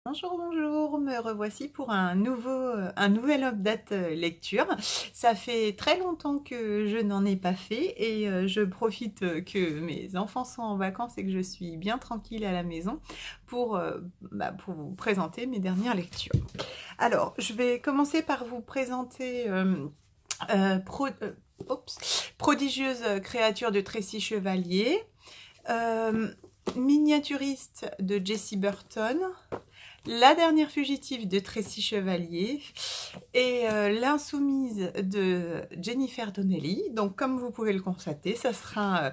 Bonjour, bonjour, me revoici pour un nouvel update lecture. Ça fait très longtemps que je n'en ai pas fait et je profite que mes enfants sont en vacances et que je suis bien tranquille à la maison pour vous présenter mes dernières lectures. Alors, je vais commencer par vous présenter euh, Pro- euh, Prodigieuse créature de Tracy Chevalier, euh, Miniaturiste de Jessie Burton, La dernière fugitive de Tracy Chevalier et L'insoumise de Jennifer Donnelly. Donc comme vous pouvez le constater, ça sera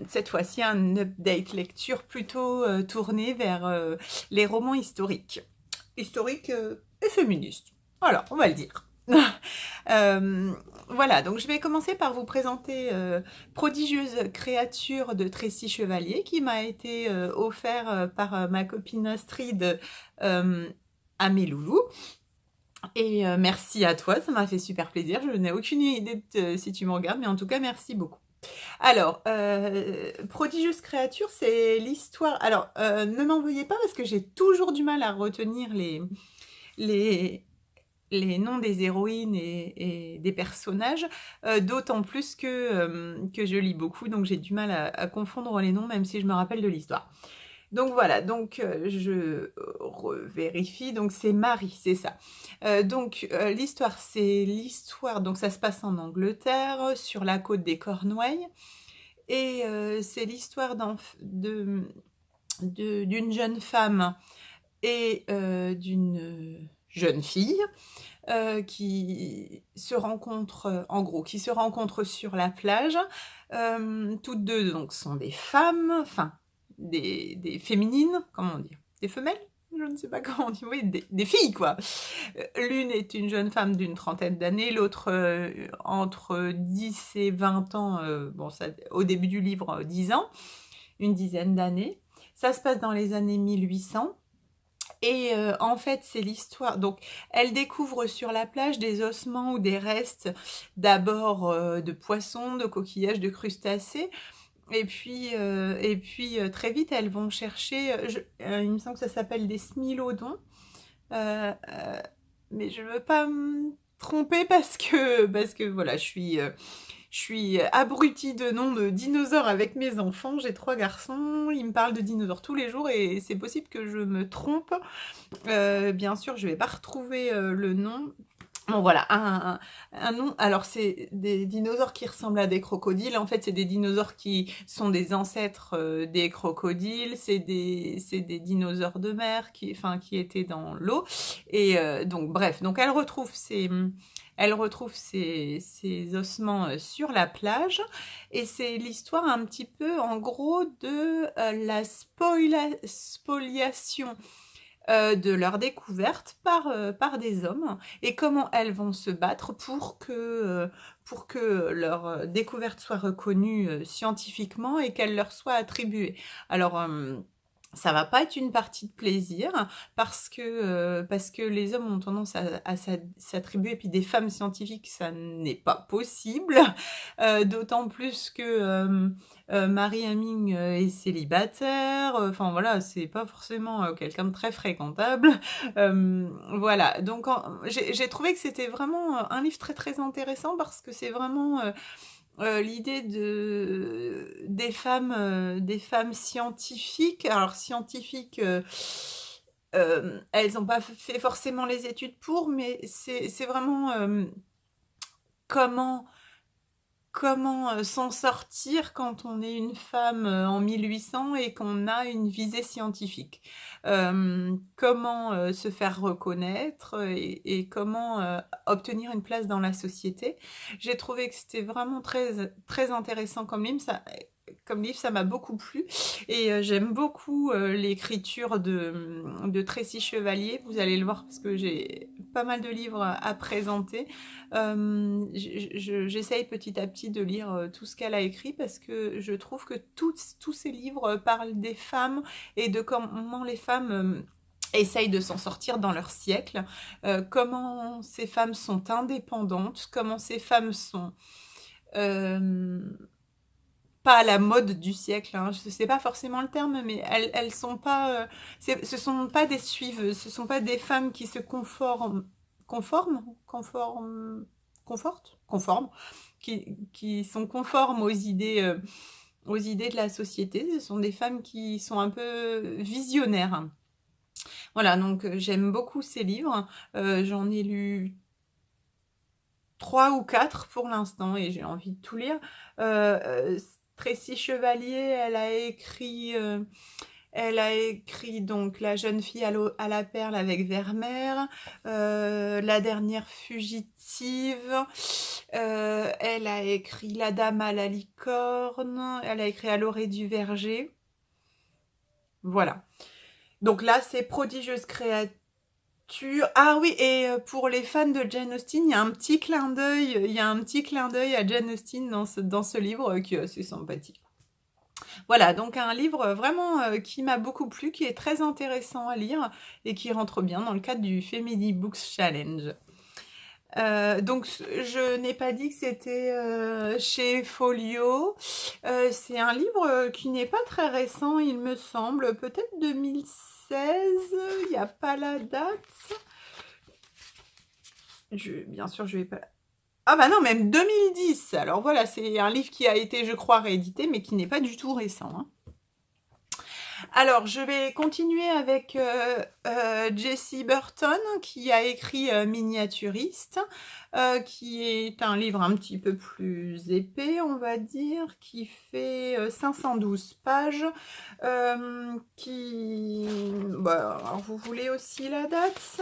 cette fois-ci un update lecture plutôt tourné vers les romans historiques. Historiques et féministes. Voilà, on va le dire. Euh, voilà, donc je vais commencer par vous présenter Prodigieuse créature de Tracy Chevalier qui m'a été offert par ma copine Astrid à mes loulous. Et merci à toi, ça m'a fait super plaisir. Je n'ai aucune idée si tu me regardes, mais en tout cas, merci beaucoup. Alors, Prodigieuse créature, c'est l'histoire. Alors, ne m'en veuillez pas parce que j'ai toujours du mal à retenir les, les noms des héroïnes et des personnages, d'autant plus que je lis beaucoup, donc j'ai du mal à confondre les noms, même si je me rappelle de l'histoire. Donc voilà, donc je vérifie, donc c'est Marie, c'est ça. L'histoire, c'est l'histoire, donc ça se passe en Angleterre, sur la côte des Cornouailles, et c'est l'histoire d'une jeune femme et d'une jeune fille qui se rencontrent, en gros, qui se rencontrent sur la plage. Toutes deux donc sont des femmes, enfin des féminines, comment dire, des femelles, je ne sais pas comment on dit, oui, des filles quoi. L'une est une jeune femme d'une trentaine d'années, l'autre entre 10 et 20 ans, bon ça, au début du livre 10 ans, une dizaine d'années. Ça se passe dans les années 1800. Et en fait, c'est l'histoire. Donc, elle découvre sur la plage des ossements ou des restes, d'abord de poissons, de coquillages, de crustacés. Et puis très vite, elles vont chercher. Il me semble que ça s'appelle des smilodons. Euh, mais je ne veux pas me tromper parce que voilà, je suis abrutie de noms de dinosaures avec mes enfants. J'ai 3 garçons, ils me parlent de dinosaures tous les jours et c'est possible que je me trompe. Bien sûr, je vais pas retrouver le nom. Bon, voilà, un nom. Alors, c'est des dinosaures qui ressemblent à des crocodiles. En fait, c'est des dinosaures qui sont des ancêtres des crocodiles. C'est des dinosaures de mer qui étaient dans l'eau. Et donc, bref, donc elle retrouve ses ossements sur la plage. Et c'est l'histoire un petit peu, en gros, de la spoliation de leur découverte par des hommes et comment elles vont se battre pour que leur découverte soit reconnue scientifiquement et qu'elle leur soit attribuée. Alors, ça va pas être une partie de plaisir parce que les hommes ont tendance à s'attribuer, et puis des femmes scientifiques, ça n'est pas possible. D'autant plus que Marie Heming est célibataire. Enfin voilà, c'est pas forcément quelqu'un de très fréquentable. Voilà, donc j'ai trouvé que c'était vraiment un livre très très intéressant parce que c'est vraiment l'idée des femmes scientifiques. Alors scientifiques, elles n'ont pas fait forcément les études pour, mais c'est vraiment comment s'en sortir quand on est une femme en 1800 et qu'on a une visée scientifique. Comment se faire reconnaître et comment obtenir une place dans la société. J'ai trouvé que c'était vraiment très, très intéressant comme livre, ça m'a beaucoup plu. Et j'aime beaucoup l'écriture de Tracy Chevalier. Vous allez le voir parce que j'ai pas mal de livres à présenter. J'essaye petit à petit de lire tout ce qu'elle a écrit parce que je trouve que tous ces livres parlent des femmes et de comment les femmes essayent de s'en sortir dans leur siècle, comment ces femmes sont indépendantes, comment ces femmes sont euh, pas à la mode du siècle, hein, je sais pas forcément le terme, mais elles sont pas, ce sont pas des suiveuses, ce sont pas des femmes qui se conforment, qui sont conformes aux idées de la société. Ce sont des femmes qui sont un peu visionnaires. Voilà, donc j'aime beaucoup ces livres. J'en ai lu 3 ou 4 pour l'instant et j'ai envie de tout lire. Tracy Chevalier, elle a écrit donc La jeune fille à la perle avec Vermeer, La dernière fugitive, elle a écrit La dame à la licorne, elle a écrit À l'orée du verger. Voilà. Donc là, c'est Prodigieuse créature. Ah oui, et pour les fans de Jane Austen, il y a un petit clin d'œil à Jane Austen dans ce livre qui est assez sympathique. Voilà, donc un livre vraiment qui m'a beaucoup plu, qui est très intéressant à lire et qui rentre bien dans le cadre du Family Books Challenge. Donc je n'ai pas dit que c'était chez Folio. C'est un livre qui n'est pas très récent, il me semble, peut-être 2016, il n'y a pas la date. Bien sûr, je vais pas... Ah bah non, même 2010. Alors voilà, c'est un livre qui a été, je crois, réédité, mais qui n'est pas du tout récent, hein. Alors, je vais continuer avec Jessie Burton, qui a écrit Miniaturiste, qui est un livre un petit peu plus épais, on va dire, qui fait 512 pages, alors, vous voulez aussi la date ?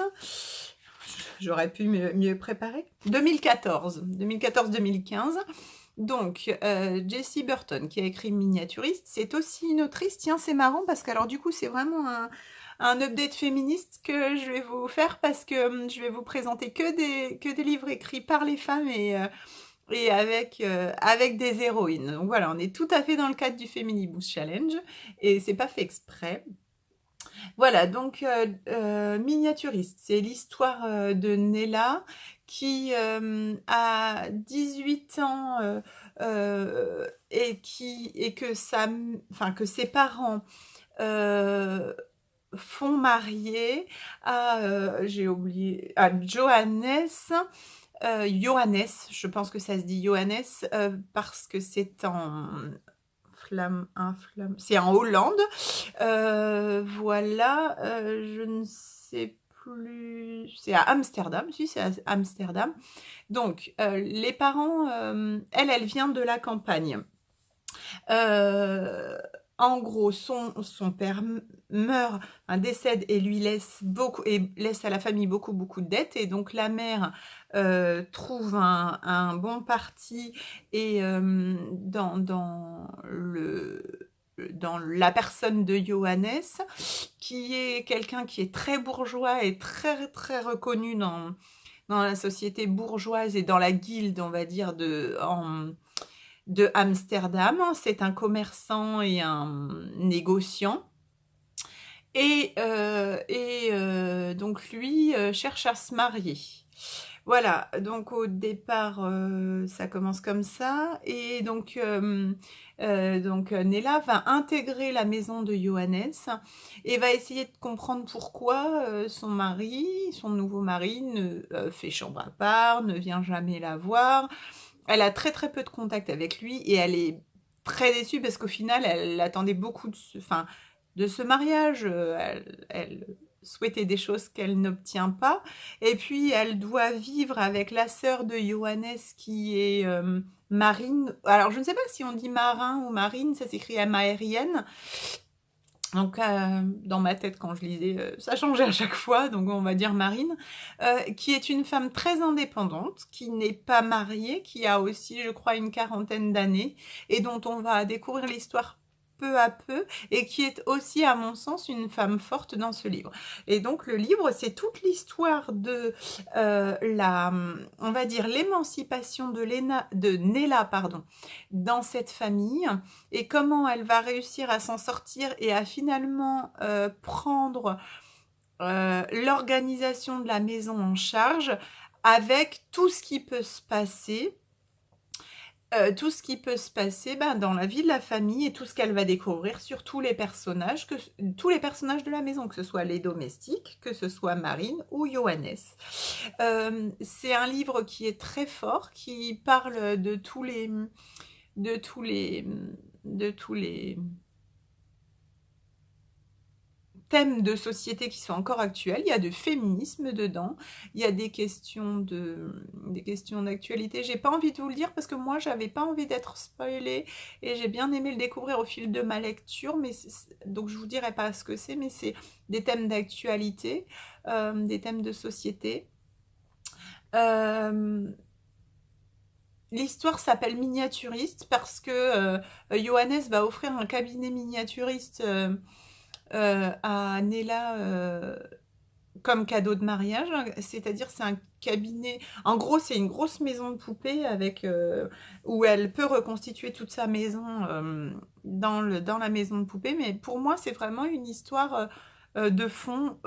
J'aurais pu mieux préparer. 2014-2015. Donc, Jessie Burton, qui a écrit Miniaturiste, c'est aussi une autrice. Tiens, c'est marrant parce que, alors, du coup, c'est vraiment un update féministe que je vais vous faire parce que je vais vous présenter que des livres écrits par les femmes et avec des héroïnes. Donc voilà, on est tout à fait dans le cadre du Family Books Challenge et c'est pas fait exprès. Voilà, donc Miniaturiste, c'est l'histoire de Nella qui a 18 ans et que ses parents font marier à, j'ai oublié, à Johannes, je pense que ça se dit Johannes, parce que c'est c'est en Hollande. Voilà, je ne sais plus. C'est à Amsterdam, si, c'est à Amsterdam. Donc, les parents, elle vient de la campagne. En gros, son père meurt, décède et lui laisse à la famille beaucoup de dettes. Et donc la mère trouve un bon parti et dans la personne de Johannes, qui est quelqu'un qui est très bourgeois et très très reconnu dans la société bourgeoise et dans la guilde, on va dire, de Amsterdam. C'est un commerçant et un négociant. Et donc lui cherche à se marier. Voilà, donc au départ, ça commence comme ça. Et donc Nella va intégrer la maison de Johannes et va essayer de comprendre pourquoi son nouveau mari, fait chambre à part, ne vient jamais la voir. Elle a très très peu de contact avec lui et elle est très déçue parce qu'au final, elle attendait beaucoup de ce mariage. Elle souhaitait des choses qu'elle n'obtient pas. Et puis, elle doit vivre avec la sœur de Johannes qui est Marine. Alors, je ne sais pas si on dit Marin ou Marine, ça s'écrit M-A-R-I-N. Donc, dans ma tête, quand je lisais, ça changeait à chaque fois, donc on va dire Marine, qui est une femme très indépendante, qui n'est pas mariée, qui a aussi, je crois, une quarantaine d'années, et dont on va découvrir l'histoire peu à peu, et qui est aussi, à mon sens, une femme forte dans ce livre. Et donc, le livre, c'est toute l'histoire de on va dire, l'émancipation de Nella, dans cette famille, et comment elle va réussir à s'en sortir et à finalement prendre l'organisation de la maison en charge avec tout ce qui peut se passer. Tout ce qui peut se passer, ben, dans la vie de la famille et tout ce qu'elle va découvrir sur tous les personnages de la maison, que ce soit les domestiques, que ce soit Marine ou Johannes. C'est un livre qui est très fort, qui parle de tous les de tous les thèmes de société qui sont encore actuels. Il y a du féminisme dedans, il y a des questions d'actualité. J'ai pas envie de vous le dire parce que moi j'avais pas envie d'être spoilée et j'ai bien aimé le découvrir au fil de ma lecture, mais donc je vous dirai pas ce que c'est, mais c'est des thèmes d'actualité, des thèmes de société. Euh, L'histoire s'appelle Miniaturiste parce que Johannes va offrir un cabinet miniaturiste à Nella comme cadeau de mariage. C'est-à-dire c'est un cabinet... En gros, c'est une grosse maison de poupée avec, où elle peut reconstituer toute sa maison dans la maison de poupée. Mais pour moi, c'est vraiment une histoire de fond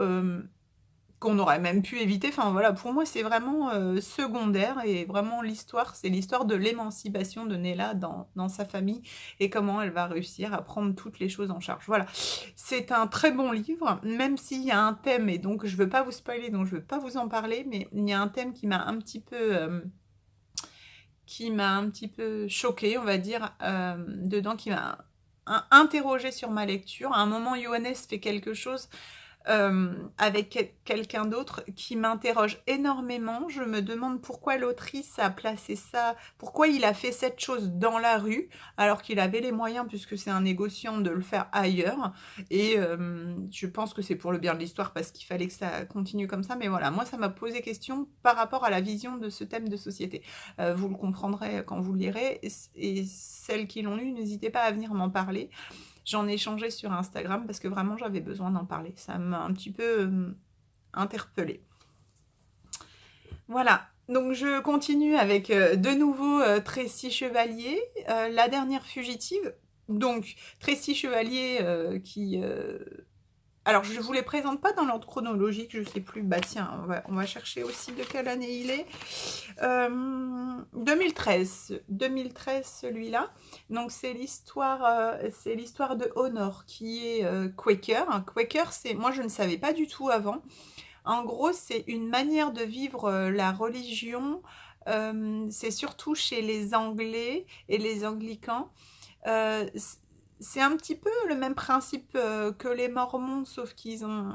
qu'on aurait même pu éviter. Enfin voilà, pour moi c'est vraiment secondaire et vraiment l'histoire, c'est l'histoire de l'émancipation de Nella dans sa famille et comment elle va réussir à prendre toutes les choses en charge. Voilà, c'est un très bon livre, même s'il y a un thème, et donc je veux pas vous spoiler, donc je veux pas vous en parler, mais il y a un thème qui m'a un petit peu choquée, on va dire, dedans, qui m'a interrogée sur ma lecture. À un moment, Johannes fait quelque chose avec quelqu'un d'autre qui m'interroge énormément. Je me demande pourquoi l'autrice a placé ça, pourquoi il a fait cette chose dans la rue, alors qu'il avait les moyens, puisque c'est un négociant, de le faire ailleurs. Et je pense que c'est pour le bien de l'histoire, parce qu'il fallait que ça continue comme ça. Mais voilà, moi, ça m'a posé question par rapport à la vision de ce thème de société. Vous le comprendrez quand vous le lirez. Et celles qui l'ont lu, n'hésitez pas à venir m'en parler. J'en ai échangé sur Instagram parce que vraiment j'avais besoin d'en parler. Ça m'a un petit peu interpellée. Voilà, donc je continue avec de nouveau Tracy Chevalier, la dernière fugitive. Donc Tracy Chevalier qui... Alors je ne vous les présente pas dans l'ordre chronologique, je ne sais plus. Bah tiens, on va chercher aussi de quelle année il est. 2013 celui-là. Donc c'est l'histoire de Honor qui est Quaker. Quaker, c'est, moi je ne savais pas du tout avant. En gros, c'est une manière de vivre la religion. C'est surtout chez les Anglais et les Anglicans. Euh, c'est un petit peu le même principe que les Mormons, sauf qu'ils ont...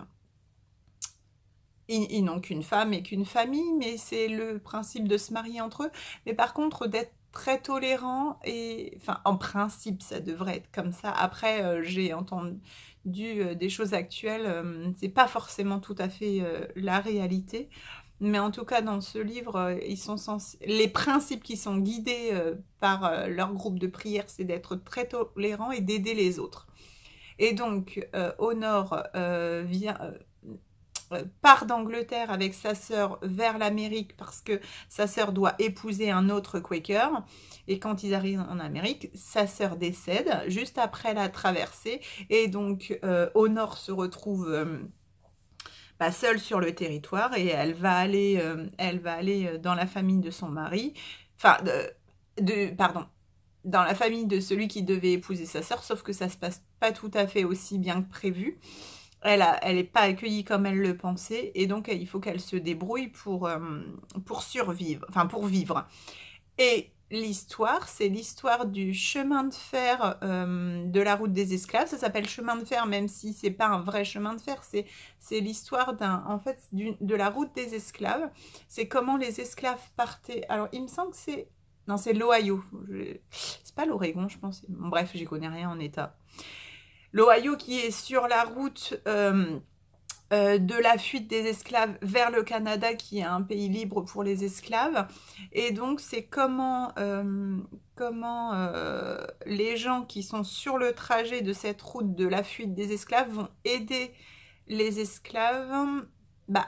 Ils n'ont qu'une femme et qu'une famille, mais c'est le principe de se marier entre eux. Mais par contre, d'être très tolérant, et... Enfin, en principe, ça devrait être comme ça. Après, j'ai entendu des choses actuelles. C'est pas forcément tout à fait la réalité. Mais en tout cas, dans ce livre, les principes qui sont guidés par leur groupe de prière, c'est d'être très tolérant et d'aider les autres. Et donc, Honor part d'Angleterre avec sa sœur vers l'Amérique parce que sa sœur doit épouser un autre Quaker. Et quand ils arrivent en Amérique, sa sœur décède juste après la traversée. Et donc, Honor se retrouve... seule sur le territoire et elle va aller dans la famille de son mari, enfin, pardon, dans la famille de celui qui devait épouser sa sœur, sauf que ça se passe pas tout à fait aussi bien que prévu. Elle n'est pas accueillie comme elle le pensait et donc il faut qu'elle se débrouille pour survivre, enfin pour vivre. Et l'histoire, c'est l'histoire du chemin de fer de la route des esclaves. Ça s'appelle chemin de fer, même si c'est pas un vrai chemin de fer. C'est l'histoire de la route des esclaves. C'est comment les esclaves partaient. Alors, il me semble que c'est... Non, c'est l'Ohio. C'est pas l'Oregon, je pense. Bon, bref, j'y connais rien en état. L'Ohio qui est sur la route... de la fuite des esclaves vers le Canada, qui est un pays libre pour les esclaves. Et donc, c'est comment les gens qui sont sur le trajet de cette route de la fuite des esclaves vont aider les esclaves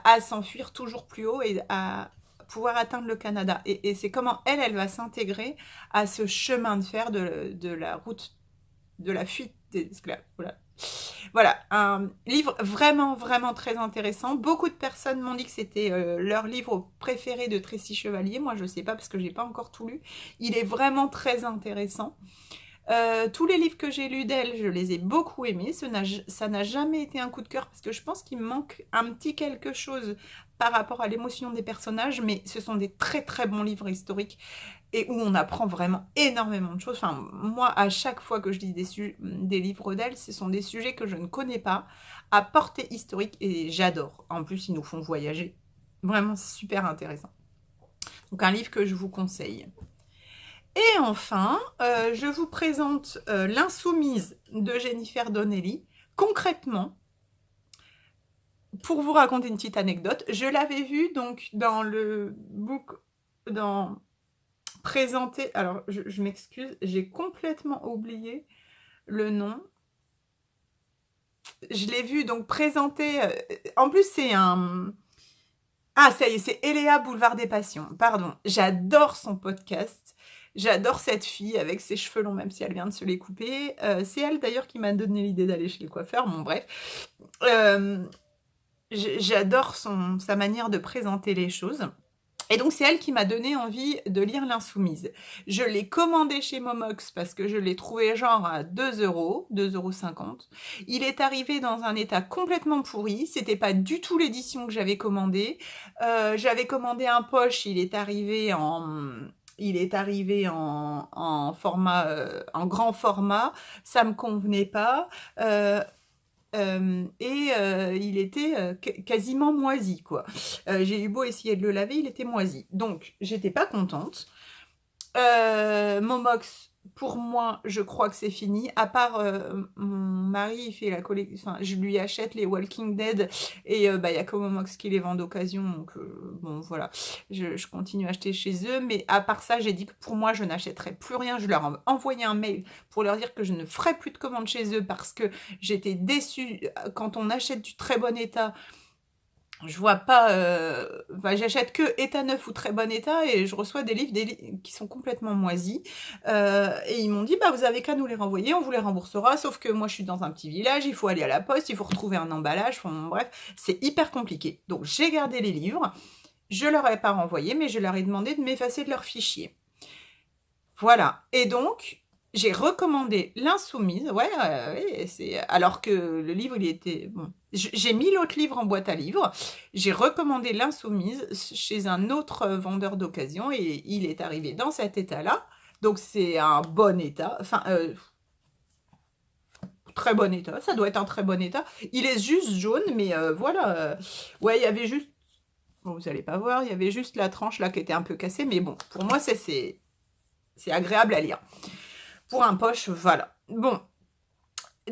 à s'enfuir toujours plus haut et à pouvoir atteindre le Canada. Et c'est comment elle va s'intégrer à ce chemin de fer de la route de la fuite des esclaves. Voilà. Voilà, un livre vraiment, vraiment très intéressant. Beaucoup de personnes m'ont dit que c'était leur livre préféré de Tracy Chevalier. Moi, je ne sais pas parce que je n'ai pas encore tout lu. Il est vraiment très intéressant. Tous les livres que j'ai lus d'elle, je les ai beaucoup aimés. Ça n'a jamais été un coup de cœur parce que je pense qu'il me manque un petit quelque chose par rapport à l'émotion des personnages, mais ce sont des très très bons livres historiques et où on apprend vraiment énormément de choses. Enfin, moi, à chaque fois que je lis des livres d'elle, ce sont des sujets que je ne connais pas, à portée historique, et j'adore. En plus, ils nous font voyager. Vraiment, c'est super intéressant. Donc, un livre que je vous conseille. Et enfin, je vous présente L'Insoumise de Jennifer Donnelly. Concrètement, pour vous raconter une petite anecdote, je l'avais vue donc dans le book, dans présenté. Alors, je m'excuse, j'ai complètement oublié le nom. Je l'ai vu donc présenté. En plus, c'est un. Ah, ça y est, c'est Eléa Boulevard des Passions. Pardon, j'adore son podcast. J'adore cette fille avec ses cheveux longs, même si elle vient de se les couper. C'est elle d'ailleurs qui m'a donné l'idée d'aller chez le coiffeur. Bon, bref. J'adore sa manière de présenter les choses. Et donc, c'est elle qui m'a donné envie de lire L'Insoumise. Je l'ai commandé chez Momox parce que je l'ai trouvé genre à 2 €, 2,50 €. Il est arrivé dans un état complètement pourri. C'était pas du tout l'édition que j'avais commandée. J'avais commandé un poche, il est arrivé en format, en grand format. Ça me convenait pas. Il était quasiment moisi, quoi. J'ai eu beau essayer de le laver, il était moisi. Donc, j'étais pas contente. Momox, pour moi, je crois que c'est fini. À part mon mari, il fait la collection. Enfin, je lui achète les Walking Dead et il y a que Momox qui les vend d'occasion. Donc, bon, voilà. Je continue à acheter chez eux. Mais à part ça, j'ai dit que pour moi, je n'achèterais plus rien. Je leur ai envoyé un mail pour leur dire que je ne ferai plus de commandes chez eux parce que j'étais déçue. Quand on achète du très bon état, je vois pas. J'achète que état neuf ou très bon état et je reçois des livres qui sont complètement moisis. Et ils m'ont dit vous avez qu'à nous les renvoyer, on vous les remboursera. Sauf que moi je suis dans un petit village, il faut aller à la poste, il faut retrouver un emballage. Enfin, bref, c'est hyper compliqué. Donc j'ai gardé les livres, je leur ai pas renvoyé, mais je leur ai demandé de m'effacer de leur fichier. Voilà. Et donc, j'ai recommandé L'Insoumise. Ouais, alors que le livre, il était... Bon. J'ai mis l'autre livre en boîte à livres. J'ai recommandé L'Insoumise chez un autre vendeur d'occasion et il est arrivé dans cet état-là. Donc, c'est un bon état. Enfin, très bon état. Ça doit être un très bon état. Il est juste jaune, mais voilà. Ouais, il y avait juste... Bon, vous n'allez pas voir, il y avait juste la tranche là qui était un peu cassée. Mais bon, pour moi, c'est agréable à lire. Pour un poche, voilà. Bon,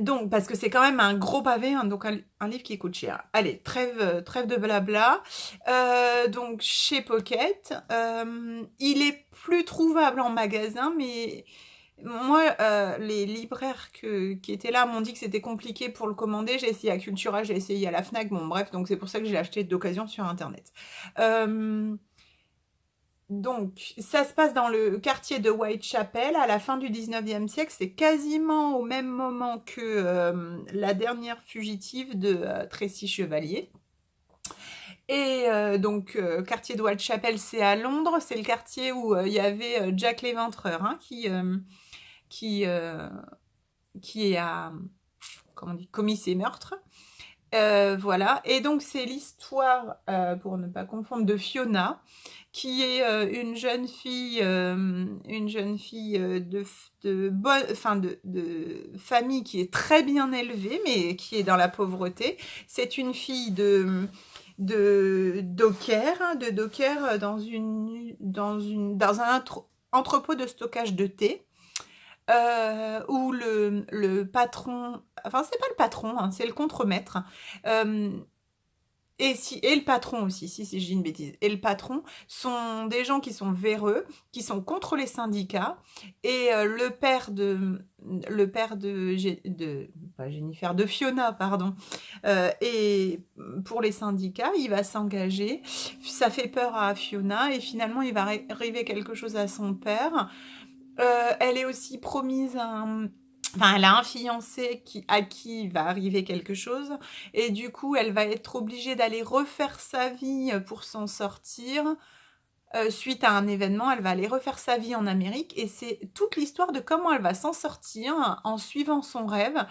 donc, parce que c'est quand même un gros pavé, hein, donc un livre qui coûte cher. Allez, trêve de blabla. Donc, chez Pocket, il est plus trouvable en magasin, mais moi, les libraires qui étaient là m'ont dit que c'était compliqué pour le commander. J'ai essayé à Cultura, j'ai essayé à la Fnac, bon bref, donc c'est pour ça que j'ai acheté d'occasion sur Internet. Donc, ça se passe dans le quartier de Whitechapel à la fin du 19e siècle. C'est quasiment au même moment que La dernière fugitive de Tracy Chevalier. Et quartier de Whitechapel, c'est à Londres. C'est le quartier où il y avait Jack l'Éventreur, hein, qui a commis ses meurtres. Voilà. Et donc, c'est l'histoire, pour ne pas confondre, de Fiona, qui est une jeune fille de famille qui est très bien élevée, mais qui est dans la pauvreté. C'est une fille de docker dans un entrepôt de stockage de thé. Où le patron, enfin c'est pas le patron, hein, c'est le contremaître, et le patron aussi, si je dis une bêtise, et le patron sont des gens qui sont véreux, qui sont contre les syndicats, et le père de Jennifer, de Fiona, pardon, et pour les syndicats, il va s'engager. Ça fait peur à Fiona, et finalement il va arriver quelque chose à son père. Elle est aussi promise Enfin, elle a un fiancé à qui va arriver quelque chose et du coup, elle va être obligée d'aller refaire sa vie pour s'en sortir. Suite à un événement, elle va aller refaire sa vie en Amérique et c'est toute l'histoire de comment elle va s'en sortir en suivant son rêve.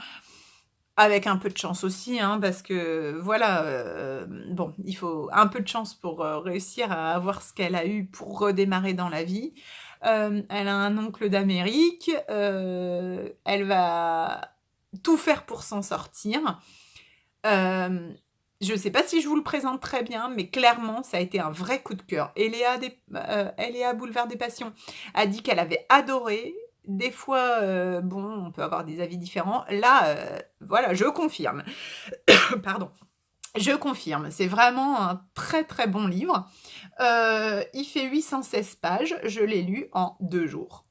Avec un peu de chance aussi, hein, parce que voilà, bon, il faut un peu de chance pour réussir à avoir ce qu'elle a eu pour redémarrer dans la vie. Elle a un oncle d'Amérique, elle va tout faire pour s'en sortir. Je ne sais pas si je vous le présente très bien, mais clairement, ça a été un vrai coup de cœur. Eléa Boulevard des Passions a dit qu'elle avait adoré. Des fois, bon, on peut avoir des avis différents. Là, voilà, je confirme. Pardon. Je confirme, c'est vraiment un très très bon livre. Il fait 816 pages, je l'ai lu en 2 jours.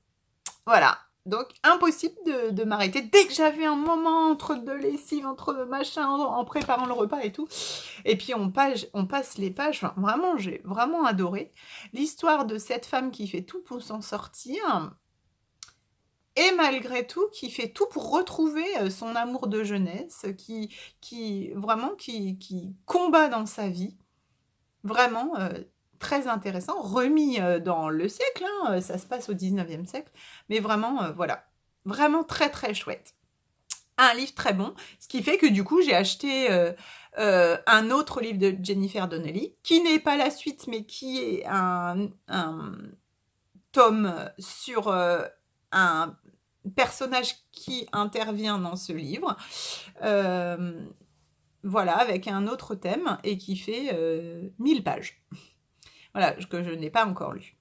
Voilà, donc impossible de m'arrêter. Dès que j'avais un moment entre deux lessives, entre deux machins, en préparant le repas et tout. Et puis on passe les pages, enfin, vraiment, j'ai vraiment adoré. L'histoire de cette femme qui fait tout pour s'en sortir, et malgré tout, qui fait tout pour retrouver son amour de jeunesse, qui vraiment, qui combat dans sa vie. Vraiment très intéressant, remis dans le siècle, hein, ça se passe au 19e siècle, mais vraiment, voilà, vraiment très très chouette. Un livre très bon, ce qui fait que du coup j'ai acheté un autre livre de Jennifer Donnelly, qui n'est pas la suite, mais qui est un tome sur un personnage qui intervient dans ce livre. Voilà, avec un autre thème et qui fait 1000 pages. Voilà, que je n'ai pas encore lu.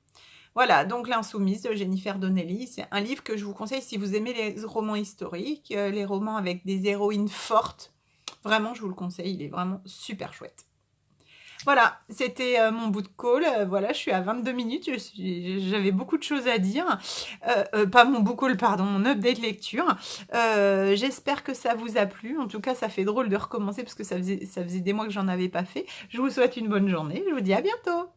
Voilà, donc L'Insoumise de Jennifer Donnelly, c'est un livre que je vous conseille si vous aimez les romans historiques, les romans avec des héroïnes fortes. Vraiment, je vous le conseille, il est vraiment super chouette. Voilà, c'était mon bout de call. Voilà, je suis à 22 minutes, j'avais beaucoup de choses à dire. Pas mon bout de call, pardon, mon update lecture. J'espère que ça vous a plu. En tout cas, ça fait drôle de recommencer parce que ça faisait des mois que j'en avais pas fait. Je vous souhaite une bonne journée. Je vous dis à bientôt.